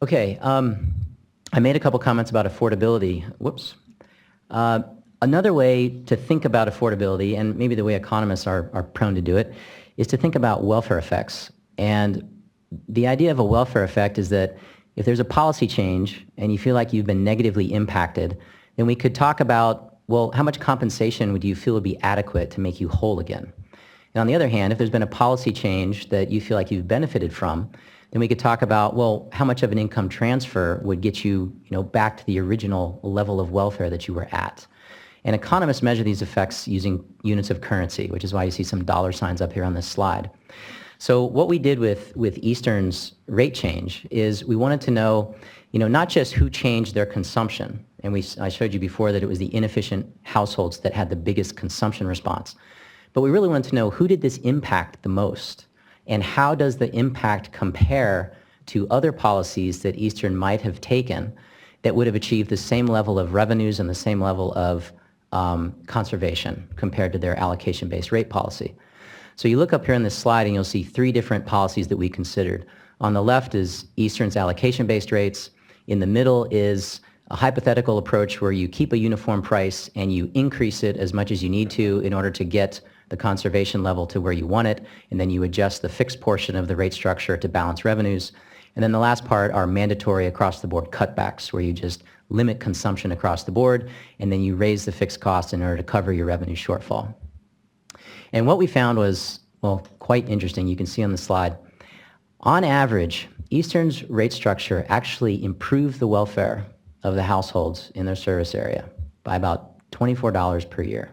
Okay, I made a couple comments about affordability. Whoops. Another way to think about affordability, and maybe the way economists are prone to do it, is to think about welfare effects. And the idea of a welfare effect is that if there's a policy change and you feel like you've been negatively impacted, then we could talk about, well, how much compensation would you feel would be adequate to make you whole again? And on the other hand, if there's been a policy change that you feel like you've benefited from, then we could talk about, well, how much of an income transfer would get you, back to the original level of welfare that you were at. And economists measure these effects using units of currency, which is why you see some dollar signs up here on this slide. So what we did with Eastern's rate change is we wanted to know, not just who changed their consumption, and I showed you before that it was the inefficient households that had the biggest consumption response, but we really wanted to know who did this impact the most, and how does the impact compare to other policies that Eastern might have taken that would have achieved the same level of revenues and the same level of conservation compared to their allocation-based rate policy. So you look up here on this slide and you'll see three different policies that we considered. On the left is Eastern's allocation-based rates. In the middle is a hypothetical approach where you keep a uniform price and you increase it as much as you need to in order to get the conservation level to where you want it, and then you adjust the fixed portion of the rate structure to balance revenues. And then the last part are mandatory across-the-board cutbacks, where you just limit consumption across the board, and then you raise the fixed cost in order to cover your revenue shortfall. And what we found was, well, quite interesting. You can see on the slide. On average, Eastern's rate structure actually improved the welfare of the households in their service area by about $24 per year.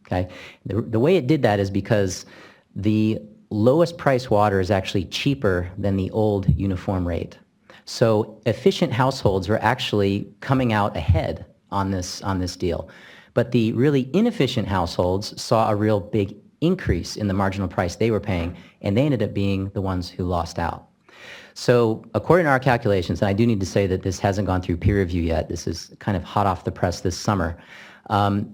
Okay? The way it did that is because the lowest price water is actually cheaper than the old uniform rate. So efficient households were actually coming out ahead on this deal. But the really inefficient households saw a real big increase in the marginal price they were paying, and they ended up being the ones who lost out. So according to our calculations, and I do need to say that this hasn't gone through peer review yet, this is kind of hot off the press this summer,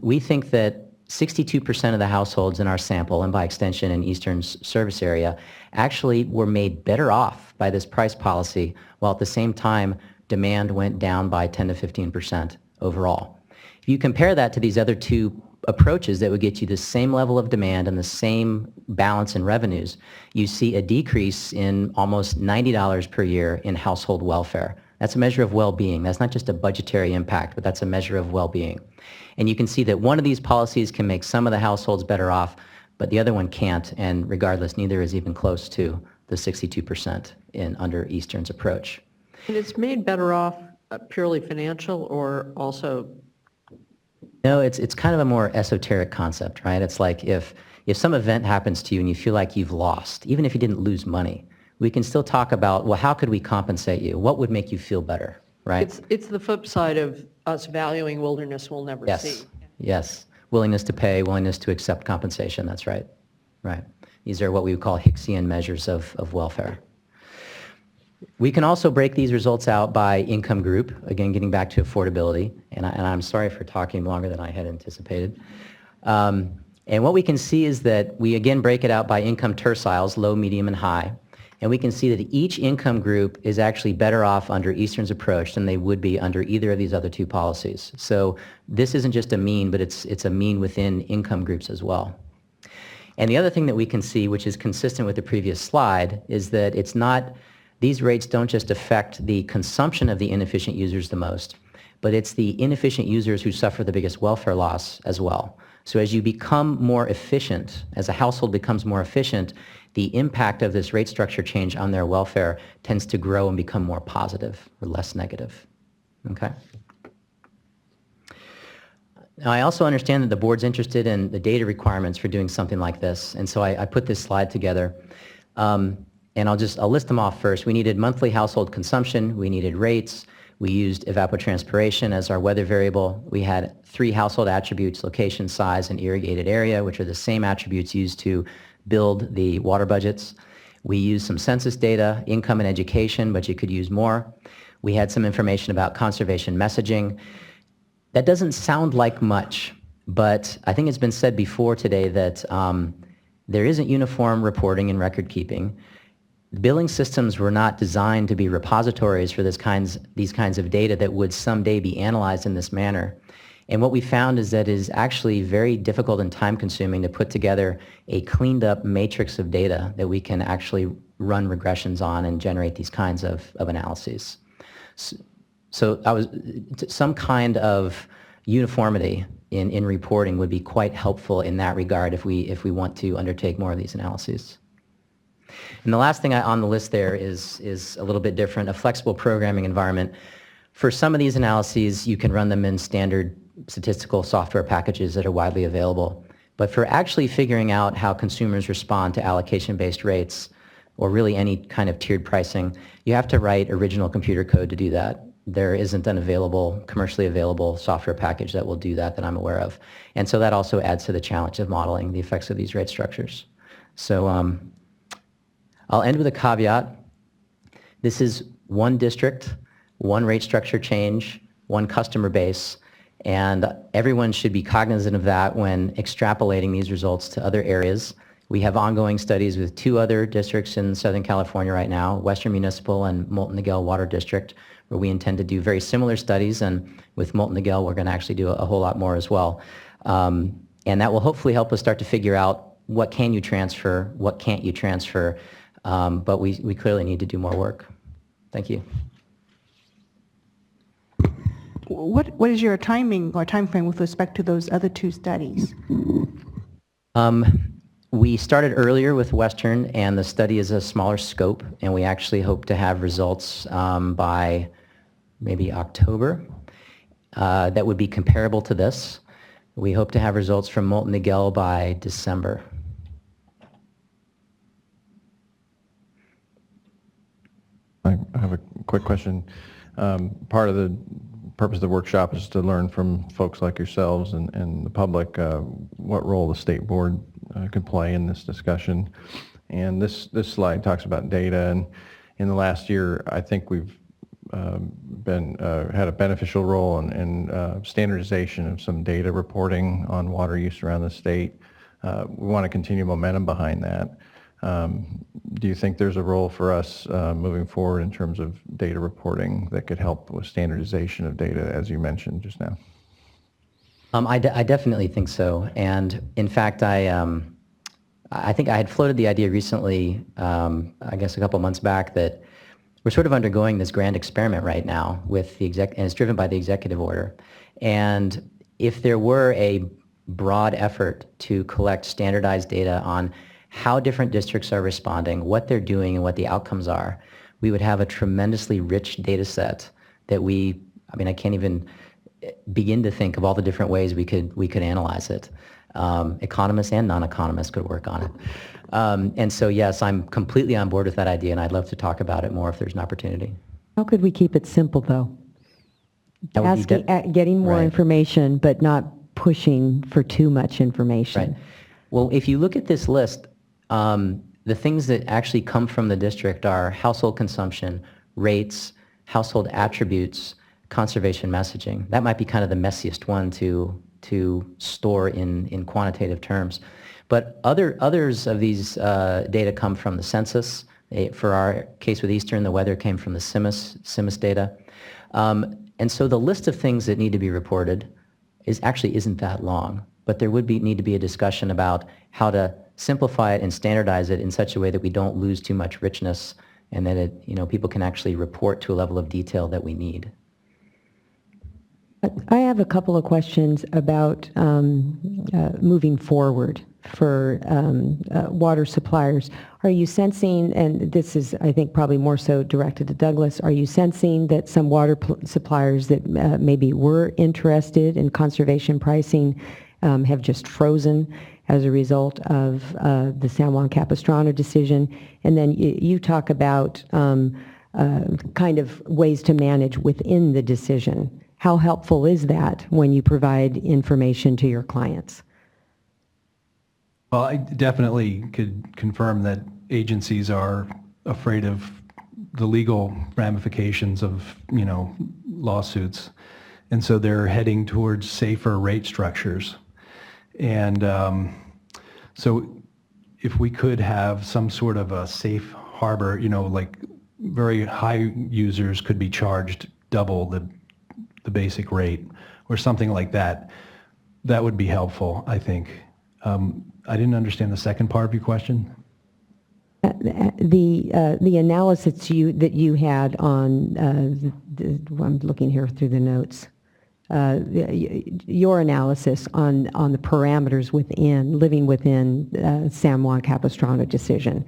we think that 62% of the households in our sample, and by extension in Eastern's service area, actually were made better off by this price policy, while at the same time demand went down by 10 to 15% overall. If you compare that to these other two approaches that would get you the same level of demand and the same balance in revenues, you see a decrease in almost $90 per year in household welfare. That's a measure of well-being. That's not just a budgetary impact, but that's a measure of well-being. And you can see that one of these policies can make some of the households better off, but the other one can't, and regardless, neither is even close to the 62% under Eastern's approach. And it's made better off purely financial or also? No, it's kind of a more esoteric concept, right? It's like if some event happens to you and you feel like you've lost, even if you didn't lose money, we can still talk about, well, how could we compensate you? What would make you feel better, right? It's the flip side of us valuing wilderness we'll never see. Yes. Willingness to pay, willingness to accept compensation, that's right. Right. These are what we would call Hicksian measures of welfare. We can also break these results out by income group, again, getting back to affordability, and I'm sorry for talking longer than I had anticipated. And what we can see is that we again break it out by income terciles, low, medium, and high. And we can see that each income group is actually better off under Eastern's approach than they would be under either of these other two policies. So this isn't just a mean, but it's a mean within income groups as well. And the other thing that we can see, which is consistent with the previous slide, is that these rates don't just affect the consumption of the inefficient users the most, but it's the inefficient users who suffer the biggest welfare loss as well. So as you become more efficient, as a household becomes more efficient, the impact of this rate structure change on their welfare tends to grow and become more positive or less negative. Okay? Now, I also understand that the board's interested in the data requirements for doing something like this, and so I put this slide together. And I'll list them off first. We needed monthly household consumption. We needed rates. We used evapotranspiration as our weather variable. We had 3 household attributes: location, size, and irrigated area, which are the same attributes used to build the water budgets. We used some census data, income and education, but you could use more. We had some information about conservation messaging. That doesn't sound like much, but I think it's been said before today that there isn't uniform reporting and record keeping. billing systems were not designed to be repositories for these kinds of data that would someday be analyzed in this manner. And what we found is that it is actually very difficult and time-consuming to put together a cleaned-up matrix of data that we can actually run regressions on and generate these kinds of analyses. So some kind of uniformity in reporting would be quite helpful in that regard if we want to undertake more of these analyses. And the last thing on the list there is a little bit different, a flexible programming environment. For some of these analyses, you can run them in standard statistical software packages that are widely available. But for actually figuring out how consumers respond to allocation-based rates, or really any kind of tiered pricing, you have to write original computer code to do that. There isn't an commercially available software package that will do that I'm aware of. And so that also adds to the challenge of modeling the effects of these rate structures. So I'll end with a caveat. This is one district, one rate structure change, one customer base, and everyone should be cognizant of that when extrapolating these results to other areas. We have ongoing studies with 2 other districts in Southern California right now, Western Municipal and Molten Miguel Water District, where we intend to do very similar studies, and with Molten Miguel we're going to actually do a whole lot more as well. And that will hopefully help us start to figure out what can you transfer, what can't you transfer, but we clearly need to do more work. Thank you. What is your timing or time frame with respect to those other 2 studies? We started earlier with Western, and the study is a smaller scope, and we actually hope to have results by maybe October that would be comparable to this. We hope to have results from Molten Miguel by December. I have a quick question. Part of the purpose of the workshop is to learn from folks like yourselves and the public what role the state board could play in this discussion. And this slide talks about data, and in the last year I think we've had a beneficial role in standardization of some data reporting on water use around the state. We want to continue momentum behind that. Do you think there's a role for us moving forward in terms of data reporting that could help with standardization of data, as you mentioned just now? I definitely think so. And in fact, I think I had floated the idea recently, I guess a couple months back, that we're sort of undergoing this grand experiment right now with the and it's driven by the executive order. And if there were a broad effort to collect standardized data on how different districts are responding, what they're doing, and what the outcomes are, we would have a tremendously rich data set that I can't even begin to think of all the different ways we could analyze it. Economists and non-economists could work on it. And so yes, I'm completely on board with that idea, and I'd love to talk about it more if there's an opportunity. How could we keep it simple, though? Getting more information, but not pushing for too much information. Right. Well, if you look at this list, the things that actually come from the district are household consumption, rates, household attributes, conservation messaging. That might be kind of the messiest one to store in quantitative terms. But others of these data come from the census. For our case with Eastern, the weather came from the CIMAS data. And so the list of things that need to be reported isn't that long. But there would need to be a discussion about how to simplify it and standardize it in such a way that we don't lose too much richness, and that people can actually report to a level of detail that we need. I have a couple of questions about moving forward for water suppliers. Are you sensing, and this is, I think, probably more so directed to Douglas, are you sensing that some water suppliers that maybe were interested in conservation pricing have just frozen as a result of the San Juan Capistrano decision? And then you talk about kind of ways to manage within the decision. How helpful is that when you provide information to your clients? Well, I definitely could confirm that agencies are afraid of the legal ramifications of, lawsuits. And so they're heading towards safer rate structures. And so if we could have some sort of a safe harbor, like very high users could be charged double the basic rate or something like that. That would be helpful, I think. I didn't understand the second part of your question. The analysis that you had on, I'm looking here through the notes, your analysis on the parameters living within San Juan Capistrano decision,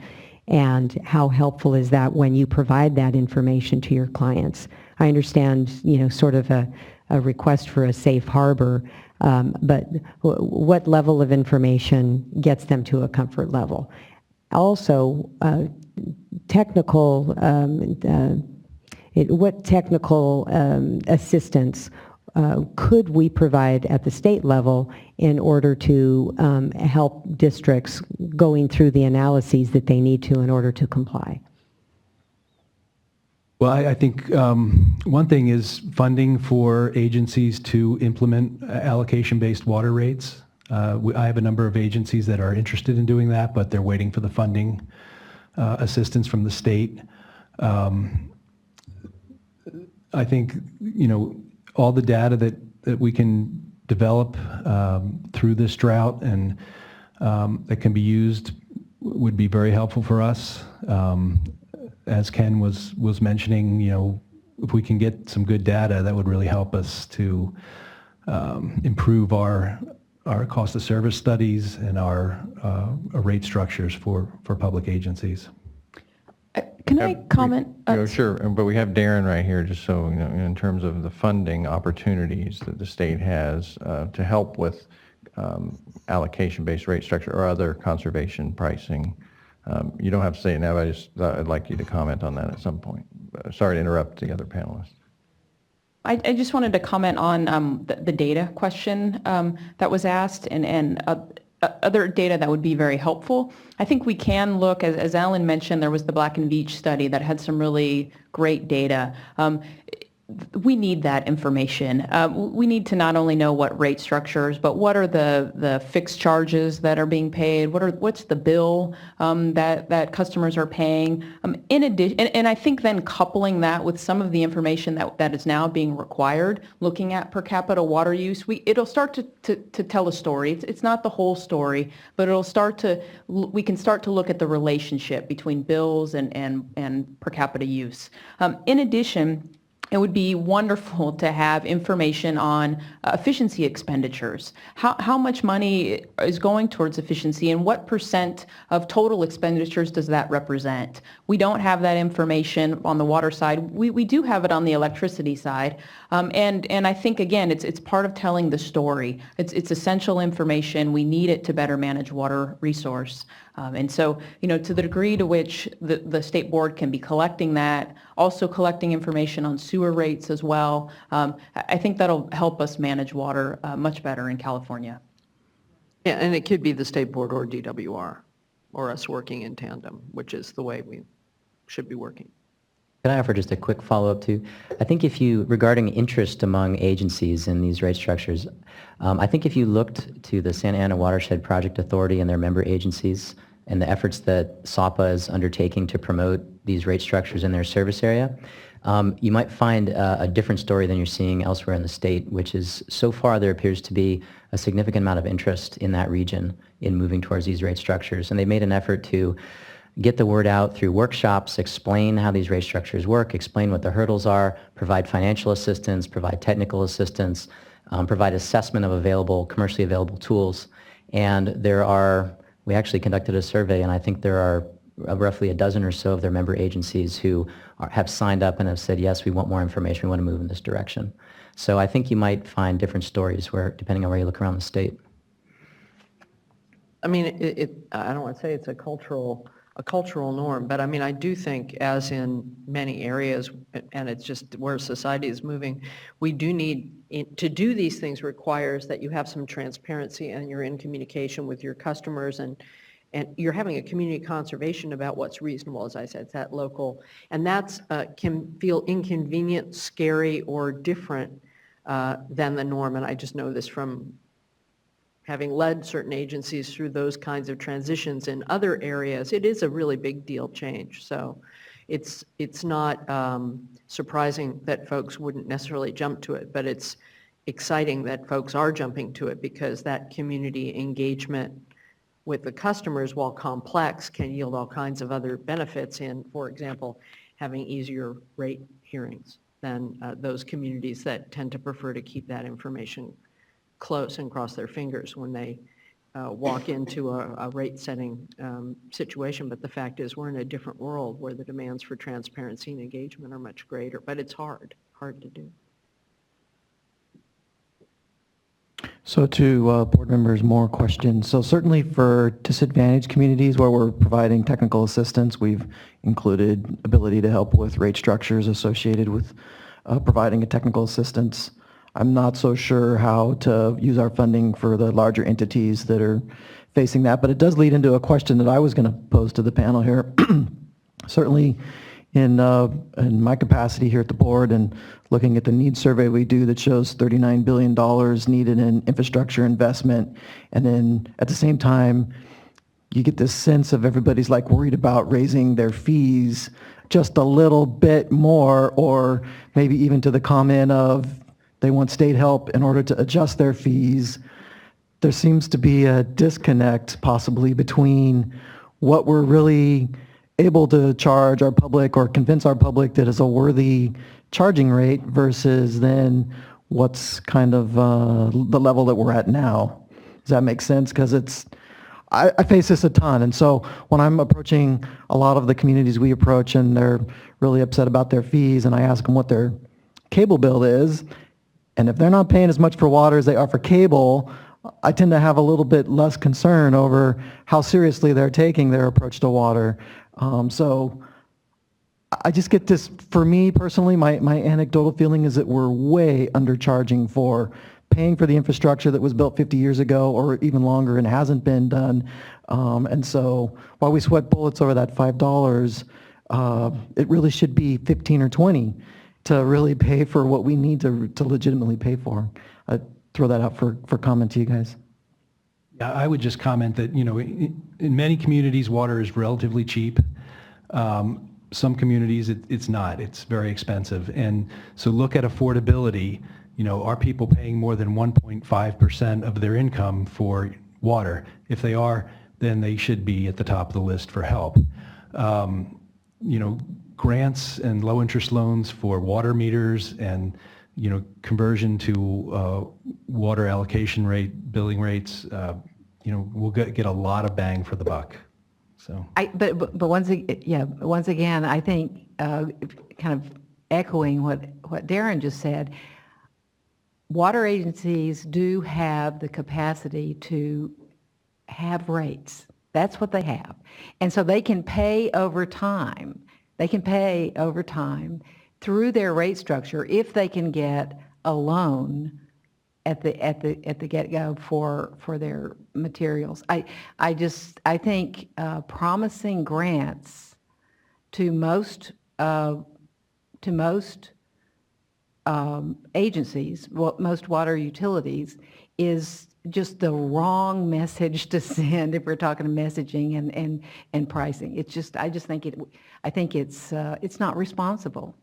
and how helpful is that when you provide that information to your clients? I understand, sort of a request for a safe harbor, but what level of information gets them to a comfort level? Also, what technical assistance could we provide at the state level in order to help districts going through the analyses that they need to in order to comply? Well, I think one thing is funding for agencies to implement allocation-based water rates. I have a number of agencies that are interested in doing that, but they're waiting for the funding assistance from the state. I think, all the data that we can develop through this drought and that can be used would be very helpful for us. As Ken was mentioning, if we can get some good data, that would really help us to improve our cost of service studies and our rate structures for public agencies. Can I comment? Sure, but we have Darren right here, just so, in terms of the funding opportunities that the state has to help with allocation-based rate structure or other conservation pricing. You don't have to say it now, but I'd like you to comment on that at some point. Sorry to interrupt the other panelists. I just wanted to comment on the data question that was asked and other data that would be very helpful. I think we can look, as Alan mentioned, there was the Black and Veatch study that had some really great data. We need that information. We need to not only know what rate structures, but what are the fixed charges that are being paid? What's the bill that customers are paying? In addition, and I think then coupling that with some of the information that is now being required, looking at per capita water use, it'll start to tell a story. It's not the whole story, but we can start to look at the relationship between bills and per capita use. In addition, it would be wonderful to have information on efficiency expenditures. How much money is going towards efficiency and what % of total expenditures does that represent? We don't have that information on the water side. We do have it on the electricity side. And I think, again, it's part of telling the story. It's essential information. We need it to better manage water resource. And so, to the degree to which the state board can be collecting that, also collecting information on sewer rates as well, I think that'll help us manage water much better in California. Yeah, and it could be the state board or DWR, or us working in tandem, which is the way we should be working. Can I offer just a quick follow-up too? I think regarding interest among agencies in these rate structures, I think if you looked to the Santa Ana Watershed Project Authority and their member agencies and the efforts that SWRCB is undertaking to promote these rate structures in their service area, you might find a different story than you're seeing elsewhere in the state, which is so far there appears to be a significant amount of interest in that region in moving towards these rate structures. And they made an effort to get the word out through workshops, explain how these rate structures work, explain what the hurdles are, provide financial assistance, provide technical assistance, provide assessment of commercially available tools. And we actually conducted a survey, and I think there are roughly a dozen or so of their member agencies who have signed up and have said, yes, we want more information, we want to move in this direction. So I think you might find different stories depending on where you look around the state. I mean, I don't want to say it's a cultural norm, but I mean, I do think, as in many areas, and it's just where society is moving, we do need to do these things requires that you have some transparency and you're in communication with your customers and you're having a community conversation about what's reasonable, as I said, it's that local, and that's can feel inconvenient, scary, or different than the norm, and I just know this from having led certain agencies through those kinds of transitions in other areas, it is a really big deal change. So it's not surprising that folks wouldn't necessarily jump to it, but it's exciting that folks are jumping to it because that community engagement with the customers, while complex, can yield all kinds of other benefits in, for example, having easier rate hearings than those communities that tend to prefer to keep that information close and cross their fingers when they walk into a rate-setting situation. But the fact is, we're in a different world where the demands for transparency and engagement are much greater, but it's hard to do. So to board members, more questions. So certainly for disadvantaged communities where we're providing technical assistance, we've included ability to help with rate structures associated with providing a technical assistance. I'm not so sure how to use our funding for the larger entities that are facing that, but it does lead into a question that I was going to pose to the panel here. Certainly in my capacity here at the board and looking at the needs survey we do that shows $39 billion needed in infrastructure investment, and then at the same time you get this sense of everybody's like worried about raising their fees just a little bit more, or maybe even to the comment of they want state help in order to adjust their fees. There seems to be a disconnect possibly between what we're really able to charge our public or convince our public that is a worthy charging rate versus then what's kind of the level that we're at now. Does that make sense? Because I face this a ton, and so when I'm approaching a lot of the communities we approach and they're really upset about their fees, and I ask them what their cable bill is, and if they're not paying as much for water as they are for cable, I tend to have a little bit less concern over how seriously they're taking their approach to water. So I just get this, for me personally, my anecdotal feeling is that we're way undercharging for paying for the infrastructure that was built 50 years ago or even longer and hasn't been done. And so while we sweat bullets over that $5, it really should be 15 or 20 to really pay for what we need to legitimately pay for. I'd throw that out for comment to you guys. Yeah, I would just comment that, in many communities, water is relatively cheap. Some communities, it's not. It's very expensive. And so look at affordability. Are people paying more than 1.5% of their income for water? If they are, then they should be at the top of the list for help. Grants and low-interest loans for water meters and conversion to water allocation rate, billing rates, we'll get a lot of bang for the buck. So. But once again, I think kind of echoing what Darren just said, water agencies do have the capacity to have rates. That's what they have. And so they can pay over time. They can pay over time through their rate structure if they can get a loan at the get-go for their materials. I think promising grants to most agencies, most water utilities, is just the wrong message to send if we're talking messaging and pricing. I think it's not responsible.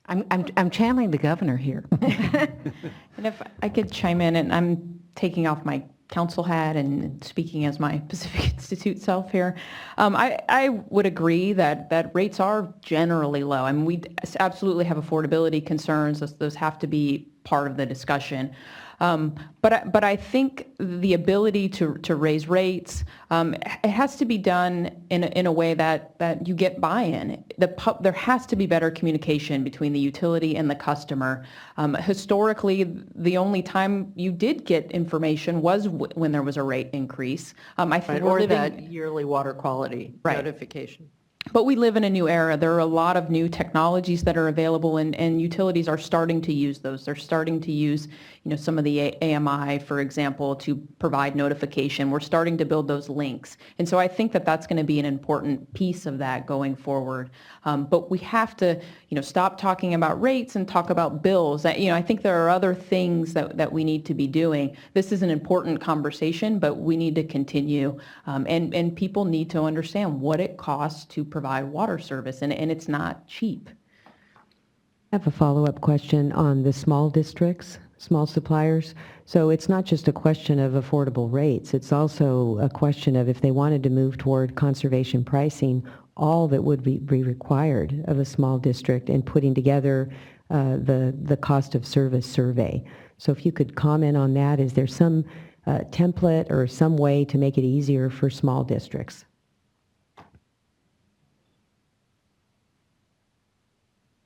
I'm channeling the governor here. And if I could chime in, and I'm taking off my council hat and speaking as my Pacific Institute self here, I would agree that rates are generally low. I mean, we absolutely have affordability concerns. Those have to be part of the discussion. But I think the ability to raise rates, it has to be done in a way that you get buy-in. There has to be better communication between the utility and the customer. Historically, the only time you did get information was when there was a rate increase. I think Or that yearly water quality notification. But we live in a new era. There are a lot of new technologies that are available, and utilities are starting to use those. They're starting to use, some of the AMI, for example, to provide notification. We're starting to build those links. And so I think that that's going to be an important piece of that going forward. But we have to, stop talking about rates and talk about bills. I think there are other things that we need to be doing. This is an important conversation, but we need to continue. And people need to understand what it costs to provide water service, and it's not cheap. I have a follow-up question on the small districts, small suppliers. So it's not just a question of affordable rates, it's also a question of if they wanted to move toward conservation pricing, all that would be required of a small district and putting together the cost of service survey. So if you could comment on that, is there some template or some way to make it easier for small districts?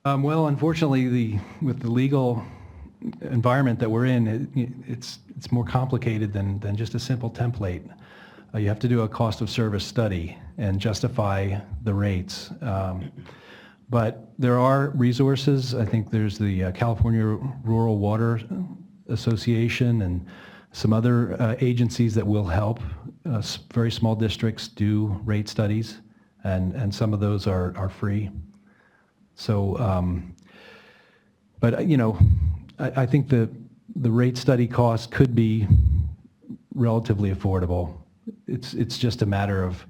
Well, unfortunately, with the legal environment that we're in, it's more complicated than just a simple template. You have to do a cost of service study and justify the rates. But there are resources. I think there's the California Rural Water Association and some other agencies that will help very small districts do rate studies, and some of those are free. So, but I think the rate study cost could be relatively affordable. It's just a matter of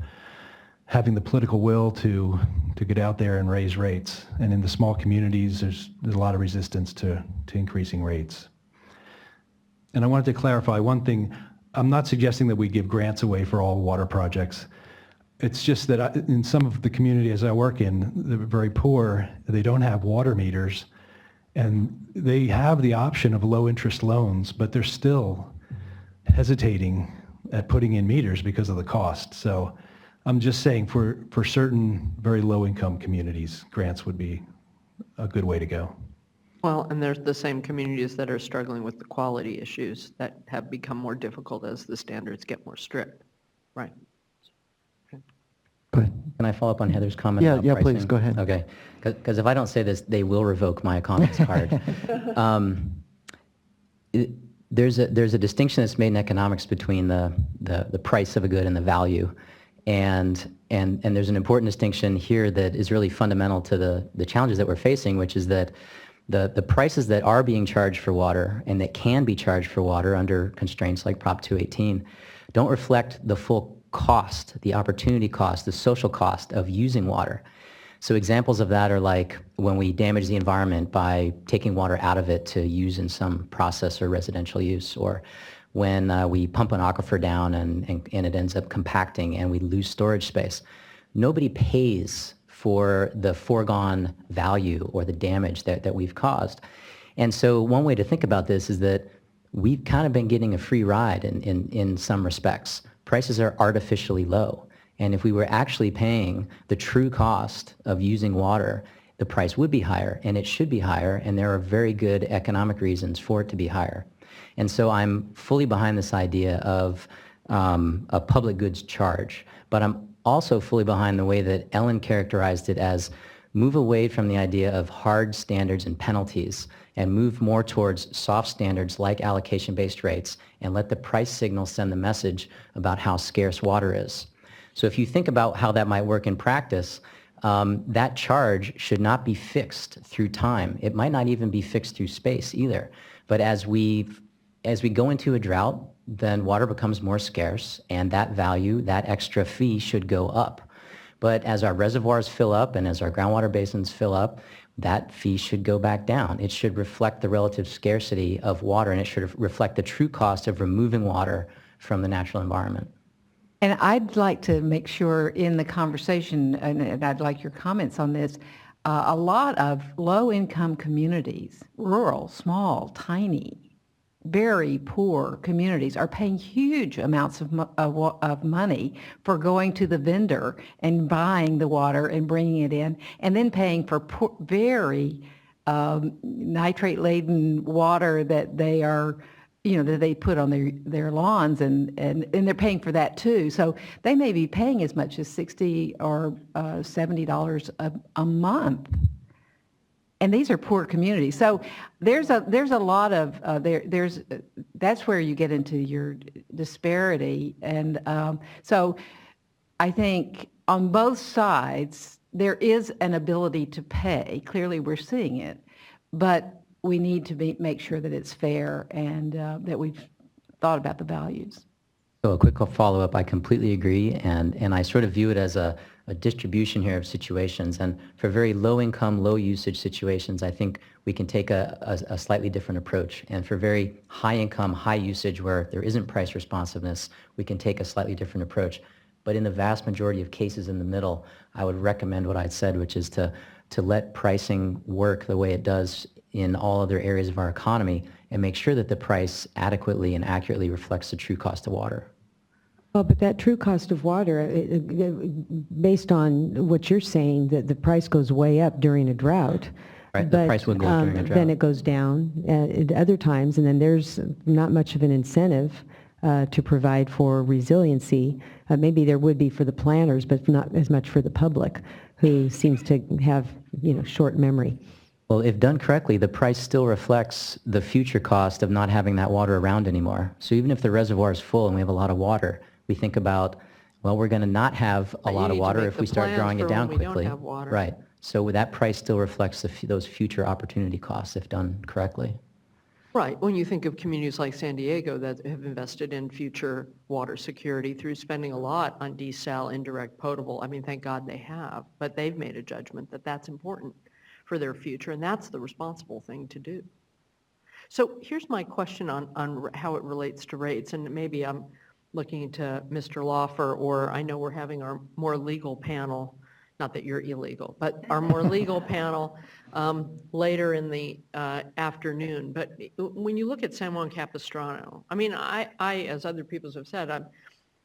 having the political will to get out there and raise rates. And in the small communities, there's a lot of resistance to increasing rates. And I wanted to clarify one thing. I'm not suggesting that we give grants away for all water projects. It's just that in some of the communities I work in, they're very poor, they don't have water meters, and they have the option of low-interest loans, but they're still hesitating at putting in meters because of the cost. So I'm just saying for certain very low-income communities, grants would be a good way to go. Well, and there's the same communities that are struggling with the quality issues that have become more difficult as the standards get more strict. Right. Go ahead. Can I follow up on Heather's comment about Yeah, pricing? please, go ahead. Okay, because if I don't say this, they will revoke my economics card. There's a distinction that's made in economics between the price of a good and the value, and there's an important distinction here that is really fundamental to the challenges that we're facing, which is that the prices that are being charged for water and that can be charged for water under constraints like Prop 218 don't reflect the full cost, the opportunity cost, the social cost of using water. So examples of that are like when we damage the environment by taking water out of it to use in some process or residential use, or when we pump an aquifer down and it ends up compacting and we lose storage space. Nobody pays for the foregone value or the damage that we've caused. And so one way to think about this is that we've kind of been getting a free ride in some respects. Prices are artificially low. And if we were actually paying the true cost of using water, the price would be higher, and it should be higher, and there are very good economic reasons for it to be higher. And so I'm fully behind this idea of a public goods charge, but I'm also fully behind the way that Ellen characterized it as move away from the idea of hard standards and penalties and move more towards soft standards like allocation-based rates and let the price signal send the message about how scarce water is. So if you think about how that might work in practice, that charge should not be fixed through time. It might not even be fixed through space either. But as we go into a drought, then water becomes more scarce, and that value, that extra fee should go up. But as our reservoirs fill up and as our groundwater basins fill up, that fee should go back down. It should reflect the relative scarcity of water, and it should reflect the true cost of removing water from the natural environment. And I'd like to make sure in the conversation, and I'd like your comments on this, a lot of low-income communities, rural, small, tiny, very poor communities are paying huge amounts of money for going to the vendor and buying the water and bringing it in, and then paying for very nitrate-laden water that they are that they put on their lawns, and they're paying for that too. So they may be paying as much as $60 or $70 a month. And these are poor communities. So there's a lot of, that's where you get into your disparity. And so I think on both sides, there is an ability to pay. Clearly, we're seeing it. But we need to make sure that it's fair and that we've thought about the values. So a quick follow-up, I completely agree, and I sort of view it as a distribution here of situations. And for very low-income, low-usage situations, I think we can take a slightly different approach. And for very high-income, high-usage, where there isn't price responsiveness, we can take a slightly different approach. But in the vast majority of cases in the middle, I would recommend what I said, which is to let pricing work the way it does in all other areas of our economy and make sure that the price adequately and accurately reflects the true cost of water. Well, but that true cost of water, based on what you're saying, that the price goes way up during a drought. Right, the price would go up during a drought. Then it goes down at other times, and then there's not much of an incentive to provide for resiliency. Maybe there would be for the planners, but not as much for the public, who seems to have, short memory. Well, if done correctly, the price still reflects the future cost of not having that water around anymore. So even if the reservoir is full and we have a lot of water, we think about, well, we're going to not have a lot of water if we start drawing it down quickly. We don't have water. Right. So that price still reflects those future opportunity costs if done correctly. Right. When you think of communities like San Diego that have invested in future water security through spending a lot on desal, indirect potable, I mean, thank God they have, but they've made a judgment that that's important for their future, and that's the responsible thing to do. So here's my question on how it relates to rates, and maybe I'm looking to Mr. Laufer, or I know we're having our more legal panel, not that you're illegal, but our more legal panel later in the afternoon. But when you look at San Juan Capistrano, I mean, I as other people have said, I'm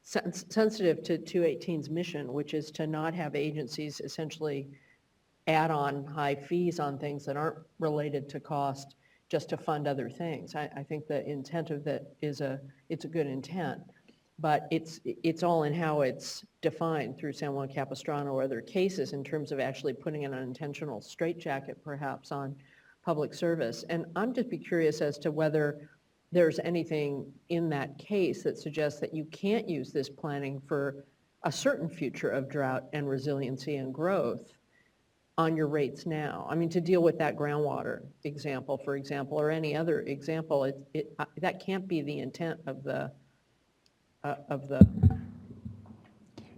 sensitive to 218's mission, which is to not have agencies essentially add on high fees on things that aren't related to cost just to fund other things. I think the intent of that is it's a good intent, but it's all in how it's defined through San Juan Capistrano or other cases in terms of actually putting an unintentional straitjacket perhaps on public service. And I'm just be curious as to whether there's anything in that case that suggests that you can't use this planning for a certain future of drought and resiliency and growth on your rates now. I mean, to deal with that groundwater example, for example, or any other example, that can't be the intent of the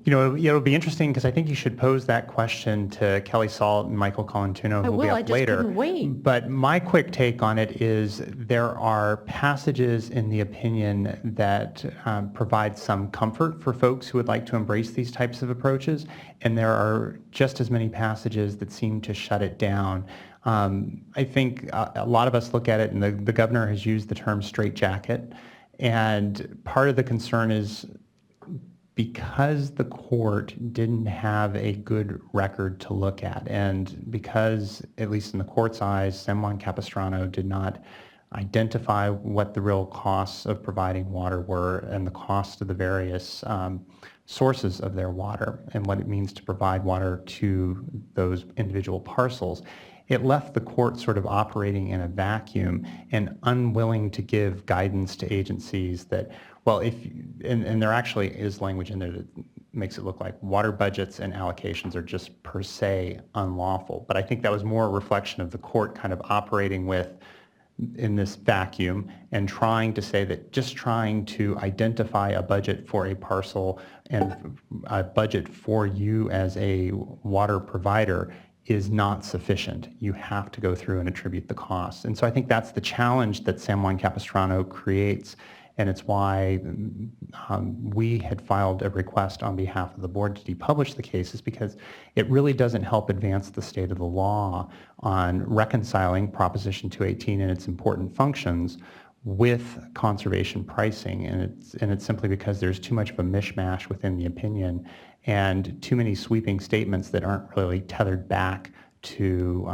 It'll be interesting because I think you should pose that question to Kelly Salt and Michael Colantuno, who will be up later. Couldn't wait. But my quick take on it is there are passages in the opinion that provide some comfort for folks who would like to embrace these types of approaches, and there are just as many passages that seem to shut it down. I think a lot of us look at it, and the governor has used the term straitjacket, and part of the concern is because the court didn't have a good record to look at, and because, at least in the court's eyes, San Juan Capistrano did not identify what the real costs of providing water were and the cost of the various sources of their water and what it means to provide water to those individual parcels, it left the court sort of operating in a vacuum and unwilling to give guidance to agencies that, well, and there actually is language in there that makes it look like water budgets and allocations are just per se unlawful. But I think that was more a reflection of the court kind of operating in this vacuum and trying to say that just trying to identify a budget for a parcel and a budget for you as a water provider is not sufficient. You have to go through and attribute the costs. And so I think that's the challenge that San Juan Capistrano creates. And it's why we had filed a request on behalf of the board to depublish the cases, because it really doesn't help advance the state of the law on reconciling Proposition 218 and its important functions with conservation pricing. And it's simply because there's too much of a mishmash within the opinion and too many sweeping statements that aren't really tethered back to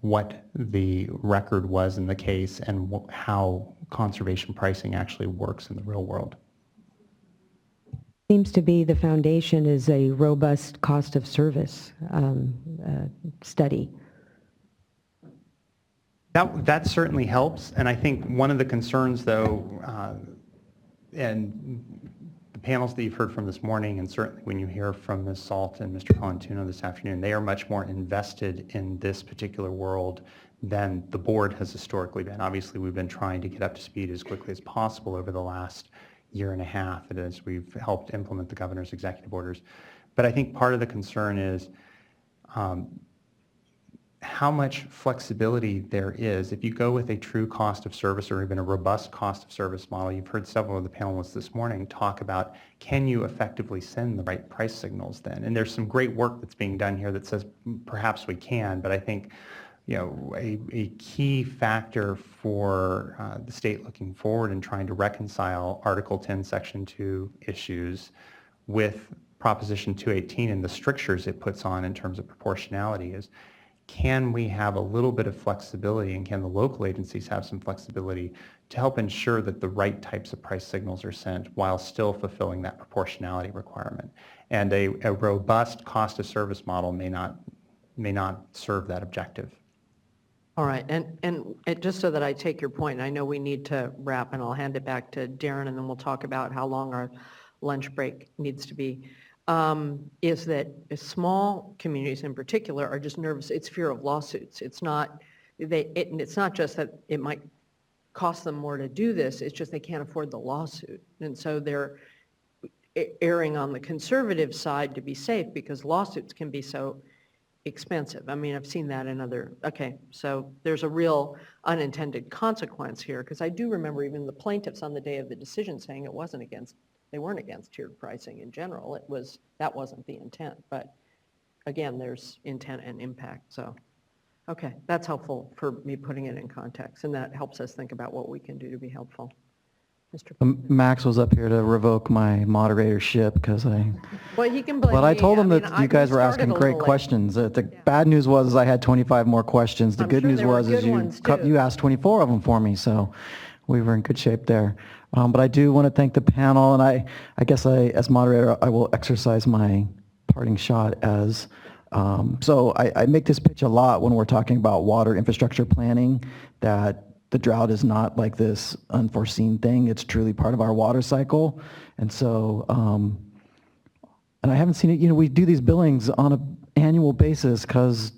what the record was in the case and how conservation pricing actually works in the real world. Seems to be the foundation is a robust cost of service study. That certainly helps, and I think one of the concerns, though, and the panels that you've heard from this morning, and certainly when you hear from Ms. Salt and Mr. Colantuno this afternoon, they are much more invested in this particular world than the board has historically been. Obviously, we've been trying to get up to speed as quickly as possible over the last year and a half as we've helped implement the governor's executive orders. But I think part of the concern is how much flexibility there is. If you go with a true cost of service or even a robust cost of service model, you've heard several of the panelists this morning talk about, can you effectively send the right price signals then? And there's some great work that's being done here that says perhaps we can, but I think a key factor for the state looking forward and trying to reconcile Article 10, Section 2 issues with Proposition 218 and the strictures it puts on in terms of proportionality is, can we have a little bit of flexibility, and can the local agencies have some flexibility to help ensure that the right types of price signals are sent while still fulfilling that proportionality requirement? And a robust cost of service model may not serve that objective. All right, and just so that I take your point, I know we need to wrap, and I'll hand it back to Darren, and then we'll talk about how long our lunch break needs to be, is that small communities in particular are just nervous. It's fear of lawsuits. It's not just that it might cost them more to do this, it's just they can't afford the lawsuit. And so they're erring on the conservative side to be safe because lawsuits can be so expensive. I mean, I've seen that in other, okay, so there's a real unintended consequence here, because I do remember even the plaintiffs on the day of the decision saying they weren't against tiered pricing in general. That wasn't the intent, but again, there's intent and impact, so. Okay, that's helpful for me putting it in context, and that helps us think about what we can do to be helpful. Mr. Max was up here to revoke my moderatorship because Well, he can blame but I me. told him mean, that you guys were asking great questions. The bad news was I had 25 more questions. The I'm good sure news there were was good is ones, too. you asked 24 of them for me, so we were in good shape there. But I do want to thank the panel, and I guess as moderator, I will exercise my parting shot as, so I make this pitch a lot when we're talking about water infrastructure planning, that the drought is not like this unforeseen thing. It's truly part of our water cycle. And so, and I haven't seen it, we do these billings on an annual basis because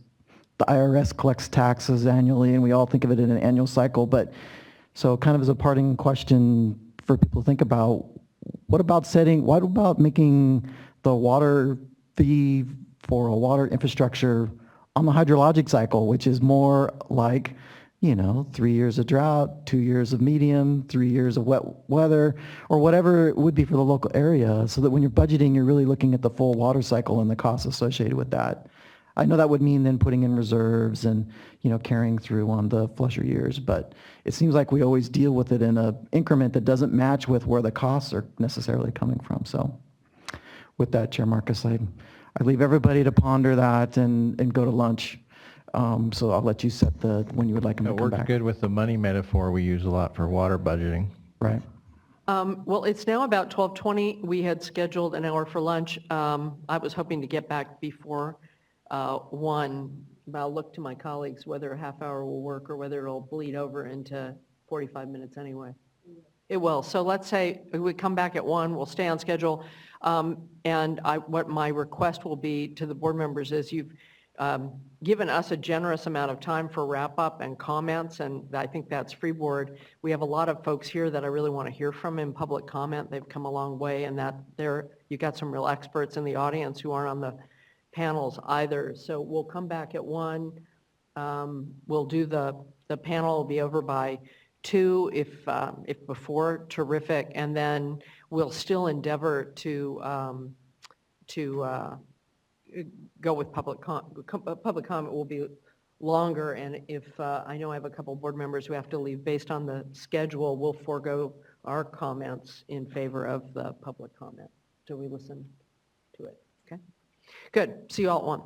the IRS collects taxes annually and we all think of it in an annual cycle. But so kind of as a parting question for people to think about, what about making the water fee for a water infrastructure on the hydrologic cycle, which is more like, 3 years of drought, 2 years of medium, 3 years of wet weather, or whatever it would be for the local area, so that when you're budgeting, you're really looking at the full water cycle and the costs associated with that. I know that would mean then putting in reserves and, carrying through on the flusher years, but it seems like we always deal with it in an increment that doesn't match with where the costs are necessarily coming from. So with that, Chair Marcus, I leave everybody to ponder that and go to lunch. So I'll let you set when you would like them to It come works back. good with the money metaphor we use a lot for water budgeting. Right. Well, it's now about 12:20. We had scheduled an hour for lunch. I was hoping to get back before 1. I'll look to my colleagues whether a half hour will work or whether it'll bleed over into 45 minutes anyway. It will. So let's say we come back at 1, we'll stay on schedule. And what my request will be to the board members is you've given us a generous amount of time for wrap-up and comments, and I think that's freeboard. We have a lot of folks here that I really want to hear from in public comment. They've come a long way, and you've got some real experts in the audience who aren't on the panels either. So we'll come back at 1. We'll do the panel will be over by 2, if before, terrific, and then we'll still endeavor to go with public comment will be longer, and if I know I have a couple board members who have to leave based on the schedule, we'll forego our comments in favor of the public comment. Do we listen to it? Okay. Good. See you all at 1.